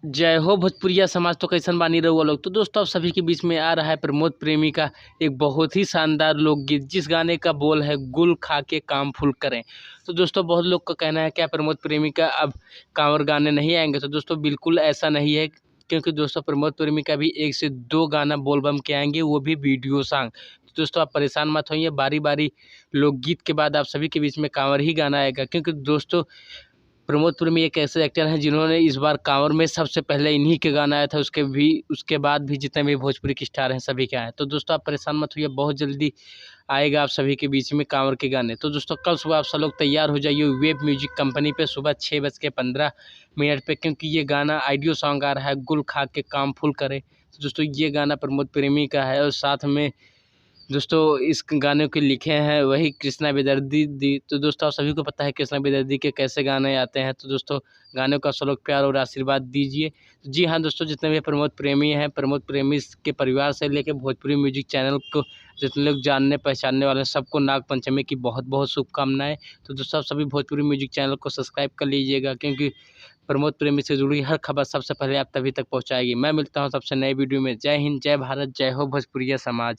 जय हो भोजपुरिया समाज। तो कैसन बानी रहुआ लोग। तो दोस्तों आप सभी के बीच में आ रहा है प्रमोद प्रेमी का एक बहुत ही शानदार लोकगीत, जिस गाने का बोल है गुल खा के काम फुल करें। तो दोस्तों बहुत लोग का कहना है क्या प्रमोद प्रेमी का अब कांवर गाने नहीं आएंगे। तो दोस्तों बिल्कुल ऐसा नहीं है, क्योंकि दोस्तों प्रमोद प्रेमी का भी 1 से 2 गाना बोलबम के आएंगे, वो भी वीडियो सॉन्ग। तो दोस्तों आप परेशान मत होइए, बारी बारी लोकगीत के बाद आप सभी के बीच में कांवर ही गाना आएगा। क्योंकि दोस्तों प्रमोद प्रेमी एक ऐसे एक्टर हैं जिन्होंने इस बार कांवर में सबसे पहले इन्हीं के गाना आया था। उसके बाद भी जितने भी भोजपुरी के स्टार हैं सभी के आए। तो दोस्तों आप परेशान मत होइए, बहुत जल्दी आएगा आप सभी के बीच में कांवर के गाने। तो दोस्तों कल सुबह आप सब लोग तैयार हो जाइए वेब म्यूजिक कंपनी पे सुबह 6:15 पे, क्योंकि ये गाना ऑडियो सॉन्ग आ रहा है गुल खा के काम फुल करे। तो दोस्तों ये गाना प्रमोद प्रेमी का है, और साथ में दोस्तों इस गाने को लिखे हैं वही कृष्णा बेदर्दी दी। तो दोस्तों आप सभी को पता है कृष्णा बेदर्दी के कैसे गाने आते हैं। तो दोस्तों गाने का सब लोग प्यार और आशीर्वाद दीजिए। जी हाँ दोस्तों, जितने भी प्रमोद प्रेमी हैं, प्रमोद प्रेमी के परिवार से लेकर भोजपुरी म्यूजिक चैनल को जितने लोग जानने पहचानने वाले हैं, सबको नाग पंचमी की बहुत बहुत शुभकामनाएं। तो दोस्तों आप सभी भोजपुरी म्यूजिक चैनल को सब्सक्राइब कर लीजिएगा, क्योंकि प्रमोद प्रेमी से जुड़ी हर खबर सबसे पहले आप तभी तक पहुँचाएगी। मैं मिलता हूँ सबसे नए वीडियो में। जय हिंद, जय भारत, जय हो भोजपुरिया समाज।